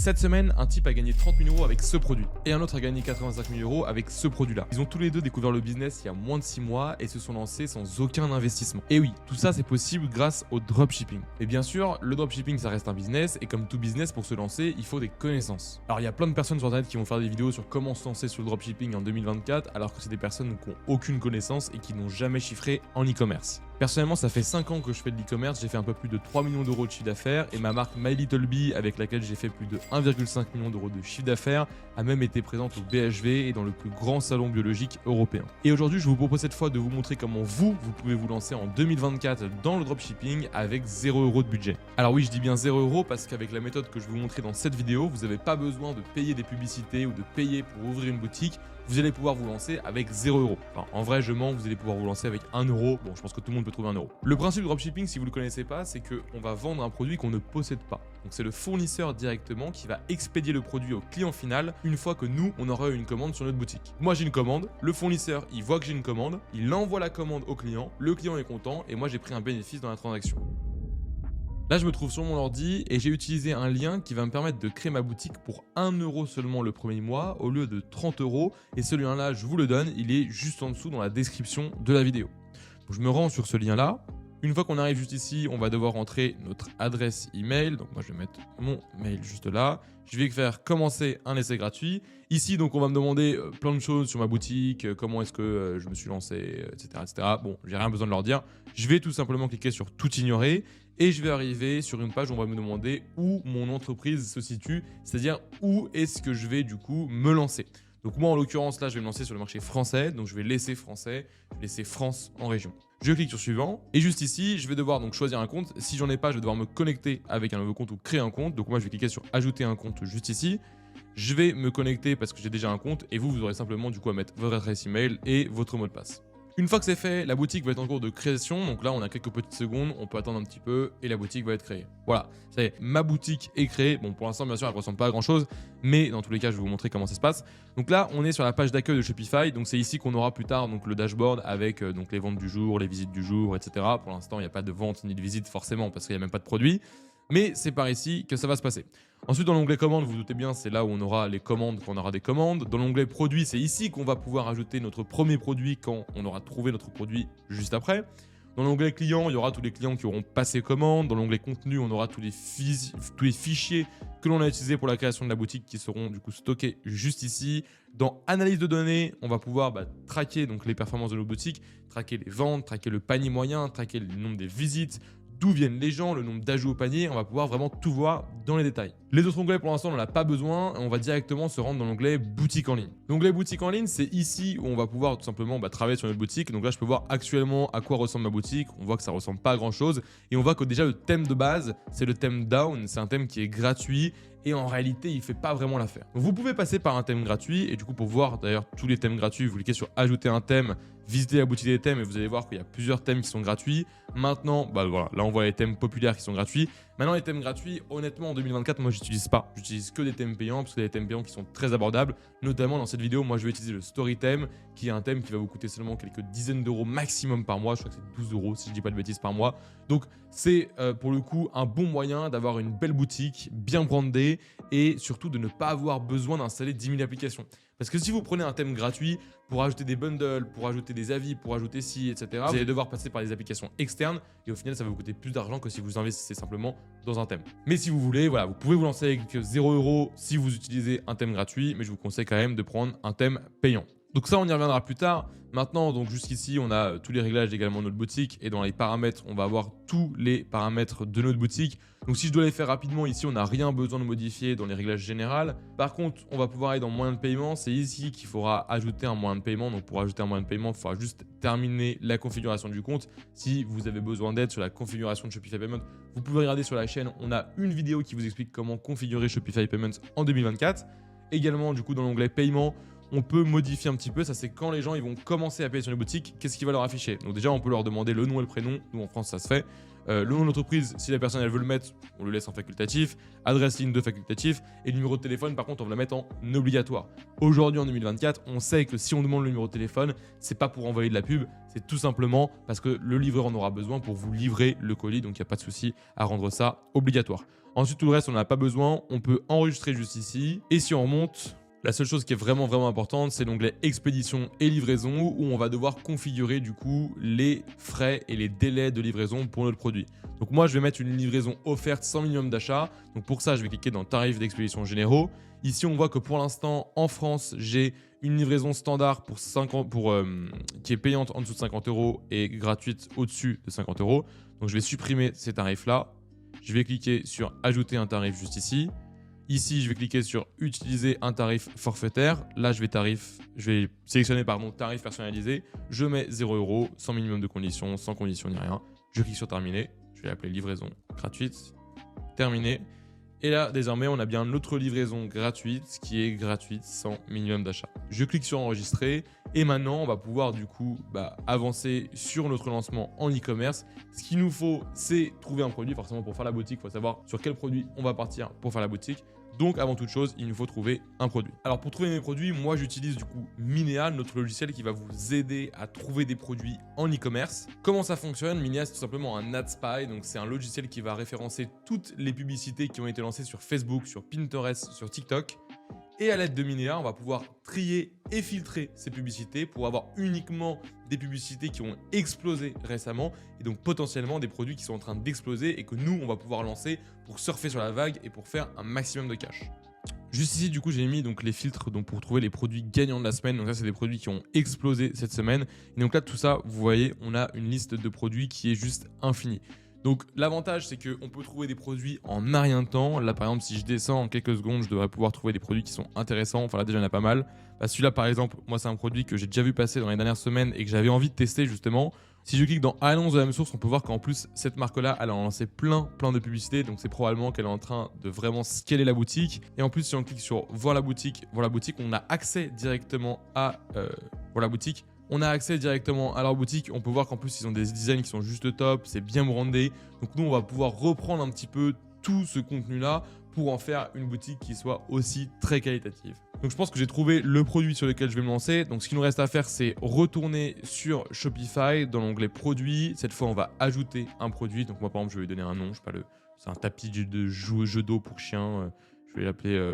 Cette semaine, un type a gagné 30 000 € avec ce produit et un autre a gagné 85 000 € avec ce produit-là. Ils ont tous les deux découvert le business il y a moins de 6 mois et se sont lancés sans aucun investissement. Et oui, tout ça c'est possible grâce au dropshipping. Et bien sûr, le dropshipping ça reste un business et comme tout business, pour se lancer, il faut des connaissances. Alors il y a plein de personnes sur internet qui vont faire des vidéos sur comment se lancer sur le dropshipping en 2024 alors que c'est des personnes qui n'ont aucune connaissance et qui n'ont jamais chiffré en e-commerce. Personnellement, ça fait 5 ans que je fais de l'e-commerce, j'ai fait un peu plus de 3 millions d'euros de chiffre d'affaires et ma marque My Little Bee, avec laquelle j'ai fait plus de 1,5 million d'euros de chiffre d'affaires, a même été présente au BHV et dans le plus grand salon biologique européen. Et aujourd'hui, je vous propose cette fois de vous montrer comment vous pouvez vous lancer en 2024 dans le dropshipping avec 0 € de budget. Alors oui, je dis bien 0 € parce qu'avec la méthode que je vais vous montrer dans cette vidéo, vous n'avez pas besoin de payer des publicités ou de payer pour ouvrir une boutique. Vous allez pouvoir vous lancer avec 0 €. Enfin, en vrai, je mens, vous allez pouvoir vous lancer avec 1 €. Bon, je pense que tout le monde peut trouver 1 €. Le principe du dropshipping, si vous ne le connaissez pas, c'est qu'on va vendre un produit qu'on ne possède pas. Donc c'est le fournisseur directement qui va expédier le produit au client final une fois que nous, on aura une commande sur notre boutique. Moi, j'ai une commande, le fournisseur, il voit que j'ai une commande, il envoie la commande au client, le client est content et moi, j'ai pris un bénéfice dans la transaction. Là, je me trouve sur mon ordi et j'ai utilisé un lien qui va me permettre de créer ma boutique pour 1 € seulement le premier mois au lieu de 30 €. Et ce lien-là, je vous le donne, il est juste en dessous dans la description de la vidéo. Donc, je me rends sur ce lien-là. Une fois qu'on arrive juste ici, on va devoir entrer notre adresse email. Donc moi, je vais mettre mon mail juste là. Je vais faire commencer un essai gratuit. Ici, donc, on va me demander plein de choses sur ma boutique, comment est-ce que je me suis lancé, etc., etc. Bon, j'ai rien besoin de leur dire. Je vais tout simplement cliquer sur tout ignorer et je vais arriver sur une page où on va me demander où mon entreprise se situe, c'est-à-dire où est-ce que je vais du coup me lancer. Donc moi, en l'occurrence, là, je vais me lancer sur le marché français. Donc je vais laisser français, je vais laisser France en région. Je clique sur suivant et juste ici, je vais devoir donc choisir un compte. Si j'en ai pas, je vais devoir me connecter avec un nouveau compte ou créer un compte. Donc moi, je vais cliquer sur ajouter un compte juste ici. Je vais me connecter parce que j'ai déjà un compte et vous aurez simplement du coup à mettre votre adresse email et votre mot de passe. Une fois que c'est fait, la boutique va être en cours de création. Donc là, on a quelques petites secondes, on peut attendre un petit peu et la boutique va être créée. Voilà, ça y est, ma boutique est créée. Bon, pour l'instant, bien sûr, elle ne ressemble pas à grand chose, mais dans tous les cas, je vais vous montrer comment ça se passe. Donc là, on est sur la page d'accueil de Shopify. Donc c'est ici qu'on aura plus tard donc, le dashboard avec donc, les ventes du jour, les visites du jour, etc. Pour l'instant, il n'y a pas de vente ni de visite forcément parce qu'il n'y a même pas de produit. Mais c'est par ici que ça va se passer. Ensuite, dans l'onglet commandes, vous vous doutez bien, c'est là où on aura les commandes quand on aura des commandes. Dans l'onglet produits, c'est ici qu'on va pouvoir ajouter notre premier produit quand on aura trouvé notre produit juste après. Dans l'onglet clients, il y aura tous les clients qui auront passé commande. Dans l'onglet contenu, on aura tous les fichiers que l'on a utilisés pour la création de la boutique qui seront du coup stockés juste ici. Dans analyse de données, on va pouvoir traquer donc, les performances de nos boutiques, traquer les ventes, traquer le panier moyen, traquer le nombre des visites, d'où viennent les gens, le nombre d'ajouts au panier, on va pouvoir vraiment tout voir dans les détails. Les autres onglets, pour l'instant, on n'en a pas besoin, on va directement se rendre dans l'onglet boutique en ligne. L'onglet boutique en ligne, c'est ici où on va pouvoir tout simplement travailler sur notre boutique. Donc là, je peux voir actuellement à quoi ressemble ma boutique, on voit que ça ressemble pas à grand chose, et on voit que déjà le thème de base, c'est le thème Down, c'est un thème qui est gratuit, et en réalité, il fait pas vraiment l'affaire. Vous pouvez passer par un thème gratuit, et du coup, pour voir d'ailleurs tous les thèmes gratuits, vous cliquez sur ajouter un thème, visitez la boutique des thèmes, et vous allez voir qu'il y a plusieurs thèmes qui sont gratuits. Maintenant, voilà, là on voit les thèmes populaires qui sont gratuits. Maintenant, les thèmes gratuits, honnêtement, en 2024, moi, j'utilise pas. J'utilise que des thèmes payants parce que des thèmes payants qui sont très abordables. Notamment, dans cette vidéo, moi, je vais utiliser le Story Theme, qui est un thème qui va vous coûter seulement quelques dizaines d'euros maximum par mois. Je crois que c'est 12 € si je dis pas de bêtises par mois. Donc, c'est pour le coup un bon moyen d'avoir une belle boutique, bien brandée et surtout de ne pas avoir besoin d'installer 10 000 applications. Parce que si vous prenez un thème gratuit pour ajouter des bundles, pour ajouter des avis, pour ajouter ci, etc., vous allez devoir passer par des applications externes et au final, ça va vous coûter plus d'argent que si vous investissez simplement dans un thème. Mais si vous voulez, voilà, vous pouvez vous lancer avec 0 € si vous utilisez un thème gratuit, mais je vous conseille quand même de prendre un thème payant. Donc ça, on y reviendra plus tard. Maintenant, donc jusqu'ici, on a tous les réglages également de notre boutique et dans les paramètres, on va avoir tous les paramètres de notre boutique. Donc si je dois les faire rapidement, ici, on n'a rien besoin de modifier dans les réglages généraux. Par contre, on va pouvoir aller dans moyen de paiement. C'est ici qu'il faudra ajouter un moyen de paiement. Donc pour ajouter un moyen de paiement, il faudra juste terminer la configuration du compte. Si vous avez besoin d'aide sur la configuration de Shopify Payments, vous pouvez regarder sur la chaîne. On a une vidéo qui vous explique comment configurer Shopify Payments en 2024. Également, du coup, dans l'onglet paiement, on peut modifier un petit peu, ça c'est quand les gens ils vont commencer à payer sur les boutiques, qu'est-ce qui va leur afficher. Donc déjà on peut leur demander le nom et le prénom, nous en France ça se fait. le nom d'entreprise, si la personne elle veut le mettre, on le laisse en facultatif, adresse ligne de facultatif, et le numéro de téléphone par contre on va le mettre en obligatoire. Aujourd'hui en 2024, on sait que si on demande le numéro de téléphone, c'est pas pour envoyer de la pub, c'est tout simplement parce que le livreur en aura besoin pour vous livrer le colis, donc il n'y a pas de souci à rendre ça obligatoire. Ensuite tout le reste on n'en a pas besoin, on peut enregistrer juste ici, et si on remonte, la seule chose qui est vraiment importante, c'est l'onglet expédition et livraison où on va devoir configurer du coup les frais et les délais de livraison pour notre produit. Donc moi, je vais mettre une livraison offerte sans minimum d'achat. Donc pour ça, je vais cliquer dans tarifs d'expédition généraux. Ici, on voit que pour l'instant, en France, j'ai une livraison standard qui est payante en dessous de 50 € et gratuite au-dessus de 50 €. Donc je vais supprimer ces tarifs-là. Je vais cliquer sur ajouter un tarif juste ici. Ici, je vais cliquer sur utiliser un tarif forfaitaire. Là, je vais sélectionner tarif personnalisé. Je mets 0 €, sans minimum de conditions, sans condition ni rien. Je clique sur terminer. Je vais l'appeler livraison gratuite. Terminé. Et là, désormais, on a bien notre livraison gratuite qui est gratuite sans minimum d'achat. Je clique sur enregistrer. Et maintenant, on va pouvoir du coup avancer sur notre lancement en e-commerce. Ce qu'il nous faut, c'est trouver un produit. Forcément, pour faire la boutique, il faut savoir sur quel produit on va partir pour faire la boutique. Donc, avant toute chose, il nous faut trouver un produit. Alors, pour trouver mes produits, moi, j'utilise du coup Minea, notre logiciel qui va vous aider à trouver des produits en e-commerce. Comment ça fonctionne? Minea, c'est tout simplement un ad spy. Donc, c'est un logiciel qui va référencer toutes les publicités qui ont été lancées sur Facebook, sur Pinterest, sur TikTok. Et à l'aide de Minea, on va pouvoir trier et filtrer ces publicités pour avoir uniquement des publicités qui ont explosé récemment et donc potentiellement des produits qui sont en train d'exploser et que nous, on va pouvoir lancer pour surfer sur la vague et pour faire un maximum de cash. Juste ici, du coup, j'ai mis donc les filtres pour trouver les produits gagnants de la semaine. Donc ça, c'est des produits qui ont explosé cette semaine. Et donc là, tout ça, vous voyez, on a une liste de produits qui est juste infinie. Donc l'avantage, c'est qu'on peut trouver des produits en un rien de temps. Là, par exemple, si je descends en quelques secondes, je devrais pouvoir trouver des produits qui sont intéressants. Enfin là, déjà, il y en a pas mal. Celui-là, par exemple, moi, c'est un produit que j'ai déjà vu passer dans les dernières semaines et que j'avais envie de tester justement. Si je clique dans Annonce de la même source, on peut voir qu'en plus, cette marque-là, elle a lancé plein de publicités. Donc c'est probablement qu'elle est en train de vraiment scaler la boutique. Et en plus, si on clique sur voir la boutique, on a accès directement à voir la boutique. On a accès directement à leur boutique. On peut voir qu'en plus, ils ont des designs qui sont juste top. C'est bien brandé. Donc nous, on va pouvoir reprendre un petit peu tout ce contenu-là pour en faire une boutique qui soit aussi très qualitative. Donc je pense que j'ai trouvé le produit sur lequel je vais me lancer. Donc ce qu'il nous reste à faire, c'est retourner sur Shopify dans l'onglet produits. Cette fois, on va ajouter un produit. Donc moi, par exemple, je vais lui donner un nom. Je sais pas, c'est un tapis de jeu d'eau pour chien. Je vais l'appeler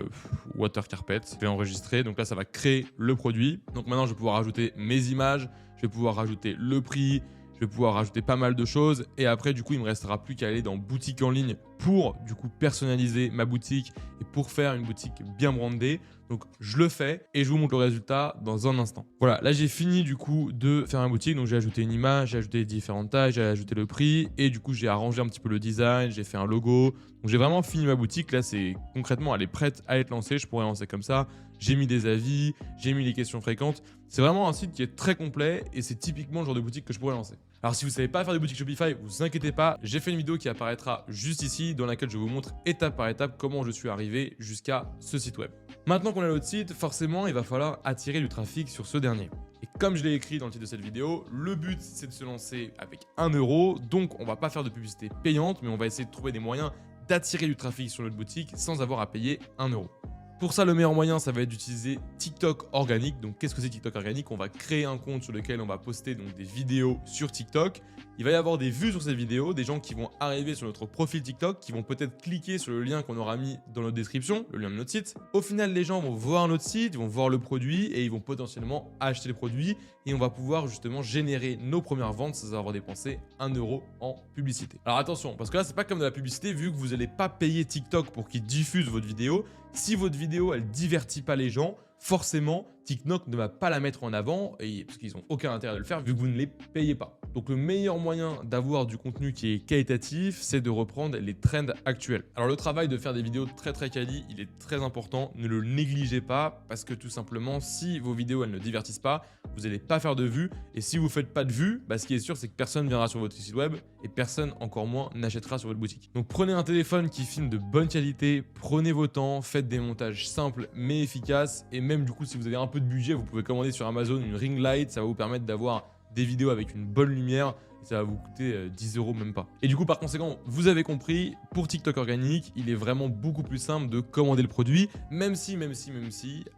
Water Carpet. Je vais enregistrer. Donc là, ça va créer le produit. Donc maintenant, je vais pouvoir rajouter mes images. Je vais pouvoir rajouter le prix. Je vais pouvoir rajouter pas mal de choses. Et après, du coup, il ne me restera plus qu'à aller dans boutique en ligne pour, du coup, personnaliser ma boutique et pour faire une boutique bien brandée. Donc, je le fais et je vous montre le résultat dans un instant. Voilà, là, j'ai fini, du coup, de faire ma boutique. Donc, j'ai ajouté une image, j'ai ajouté différentes tailles, j'ai ajouté le prix. Et du coup, j'ai arrangé un petit peu le design, j'ai fait un logo. Donc, j'ai vraiment fini ma boutique. Là, c'est concrètement, elle est prête à être lancée. Je pourrais lancer comme ça. J'ai mis des avis, j'ai mis les questions fréquentes. C'est vraiment un site qui est très complet et c'est typiquement le genre de boutique que je pourrais lancer. Alors si vous ne savez pas faire des boutiques Shopify, vous inquiétez pas, j'ai fait une vidéo qui apparaîtra juste ici dans laquelle je vous montre étape par étape comment je suis arrivé jusqu'à ce site web. Maintenant qu'on a notre site, forcément il va falloir attirer du trafic sur ce dernier. Et comme je l'ai écrit dans le titre de cette vidéo, le but c'est de se lancer avec 1 €, donc on va pas faire de publicité payante, mais on va essayer de trouver des moyens d'attirer du trafic sur notre boutique sans avoir à payer 1 €. Pour ça, le meilleur moyen, ça va être d'utiliser TikTok organique. Donc, qu'est-ce que c'est TikTok organique? On va créer un compte sur lequel on va poster donc, des vidéos sur TikTok. Il va y avoir des vues sur ces vidéos, des gens qui vont arriver sur notre profil TikTok, qui vont peut-être cliquer sur le lien qu'on aura mis dans notre description, le lien de notre site. Au final, les gens vont voir notre site, ils vont voir le produit et ils vont potentiellement acheter le produit. Et on va pouvoir justement générer nos premières ventes sans avoir dépensé 1 € en publicité. Alors attention, parce que là, c'est pas comme de la publicité, vu que vous n'allez pas payer TikTok pour qu'il diffuse votre vidéo. Si votre vidéo, elle divertit pas les gens, forcément, TikTok ne va pas la mettre en avant parce qu'ils n'ont aucun intérêt de le faire vu que vous ne les payez pas. Donc le meilleur moyen d'avoir du contenu qui est qualitatif, c'est de reprendre les trends actuels. Alors le travail de faire des vidéos très quali, il est très important, ne le négligez pas parce que tout simplement, si vos vidéos elles ne divertissent pas, vous n'allez pas faire de vues et si vous ne faites pas de vues, ce qui est sûr c'est que personne ne viendra sur votre site web et personne encore moins n'achètera sur votre boutique. Donc prenez un téléphone qui filme de bonne qualité, prenez vos temps, faites des montages simples mais efficaces et même du coup si vous avez un peu de budget, vous pouvez commander sur Amazon une ring light, ça va vous permettre d'avoir des vidéos avec une bonne lumière. ça va vous coûter 10 euros même pas. Et du coup, par conséquent, vous avez compris, pour TikTok organique, il est vraiment beaucoup plus simple de commander le produit, même si,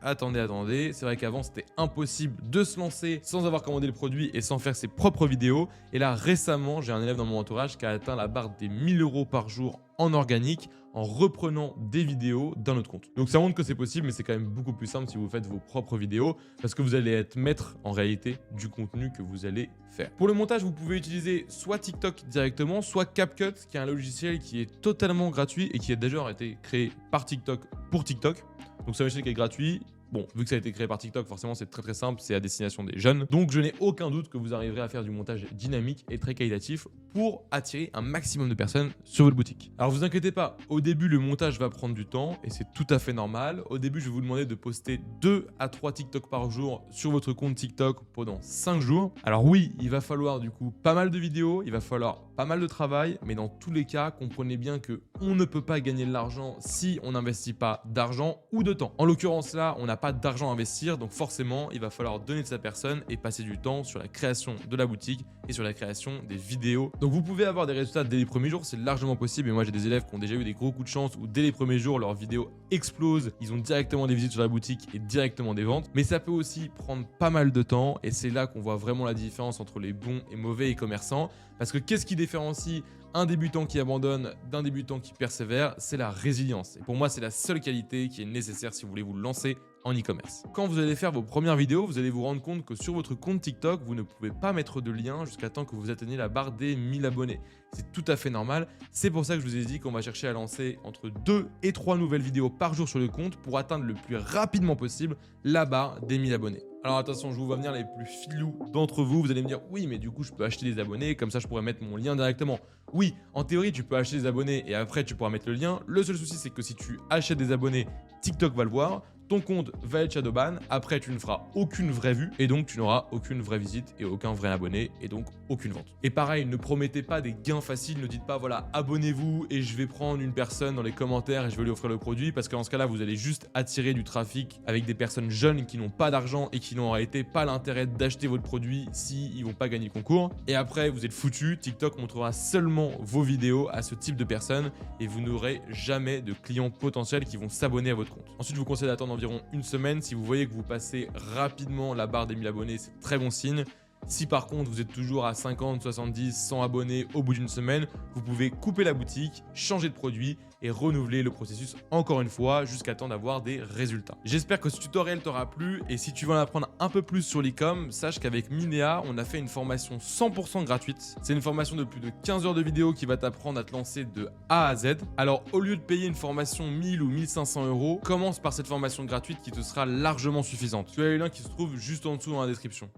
attendez, c'est vrai qu'avant c'était impossible de se lancer sans avoir commandé le produit et sans faire ses propres vidéos. Et là, récemment, j'ai un élève dans mon entourage qui a atteint la barre des 1000 euros par jour en organique en reprenant des vidéos d'un autre compte. Donc ça montre que c'est possible, mais c'est quand même beaucoup plus simple si vous faites vos propres vidéos parce que vous allez être maître en réalité du contenu que vous allez faire. Pour le montage, vous pouvez utiliser soit TikTok directement, soit CapCut, qui est un logiciel qui est totalement gratuit et qui a déjà été créé par TikTok pour TikTok. Donc c'est un logiciel qui est gratuit. Bon, vu que ça a été créé par TikTok, forcément c'est très simple, c'est à destination des jeunes. Donc je n'ai aucun doute que vous arriverez à faire du montage dynamique et très qualitatif pour attirer un maximum de personnes sur votre boutique. Alors vous inquiétez pas, au début le montage va prendre du temps et c'est tout à fait normal. Au début je vais vous demander de poster 2 à 3 TikTok par jour sur votre compte TikTok pendant 5 jours. Alors oui, il va falloir du coup pas mal de vidéos, il va falloir pas mal de travail, mais dans tous les cas, comprenez bien que on ne peut pas gagner de l'argent si on n'investit pas d'argent ou de temps. En l'occurrence là, on n'a pas d'argent à investir, donc forcément, il va falloir donner de sa personne et passer du temps sur la création de la boutique et sur la création des vidéos. Donc vous pouvez avoir des résultats dès les premiers jours, c'est largement possible. Et moi, j'ai des élèves qui ont déjà eu des gros coups de chance où dès les premiers jours, leurs vidéos explosent, ils ont directement des visites sur la boutique et directement des ventes. Mais ça peut aussi prendre pas mal de temps et c'est là qu'on voit vraiment la différence entre les bons et mauvais e-commerçants. Parce que qu'est-ce qui différencie un débutant qui abandonne d'un débutant qui persévère? C'est la résilience. Et pour moi, c'est la seule qualité qui est nécessaire si vous voulez vous lancer en e-commerce. Quand vous allez faire vos premières vidéos, vous allez vous rendre compte que sur votre compte TikTok, vous ne pouvez pas mettre de lien jusqu'à temps que vous atteigniez la barre des 1000 abonnés. C'est tout à fait normal. C'est pour ça que je vous ai dit qu'on va chercher à lancer entre 2 et 3 nouvelles vidéos par jour sur le compte pour atteindre le plus rapidement possible la barre des 1000 abonnés. Alors attention, je vous vois venir les plus filous d'entre vous. Vous allez me dire, oui, mais du coup, je peux acheter des abonnés, comme ça, je pourrais mettre mon lien directement. Oui, en théorie, tu peux acheter des abonnés et après, tu pourras mettre le lien. Le seul souci, c'est que si tu achètes des abonnés, TikTok va le voir. Ton compte va être shadowban, après tu ne feras aucune vraie vue et donc tu n'auras aucune vraie visite et aucun vrai abonné et donc aucune vente. Et pareil, ne promettez pas des gains faciles, ne dites pas voilà, abonnez-vous et je vais prendre une personne dans les commentaires et je vais lui offrir le produit parce que dans ce cas-là, vous allez juste attirer du trafic avec des personnes jeunes qui n'ont pas d'argent et qui n'ont en réalité pas l'intérêt d'acheter votre produit s'ils vont pas gagner le concours. Et après, vous êtes foutu, TikTok montrera seulement vos vidéos à ce type de personnes et vous n'aurez jamais de clients potentiels qui vont s'abonner à votre compte. Ensuite, je vous conseille d'attendre environ une semaine. Si vous voyez que vous passez rapidement la barre des 1000 abonnés, c'est très bon signe. Si par contre vous êtes toujours à 50, 70, 100 abonnés au bout d'une semaine, vous pouvez couper la boutique, changer de produit et renouveler le processus encore une fois jusqu'à temps d'avoir des résultats. J'espère que ce tutoriel t'aura plu et si tu veux en apprendre un peu plus sur l'e-com, sache qu'avec Minea, on a fait une formation 100% gratuite. C'est une formation de plus de 15 heures de vidéo qui va t'apprendre à te lancer de A à Z. Alors au lieu de payer une formation 1000 ou 1500 euros, commence par cette formation gratuite qui te sera largement suffisante. Tu as le lien qui se trouve juste en dessous dans la description.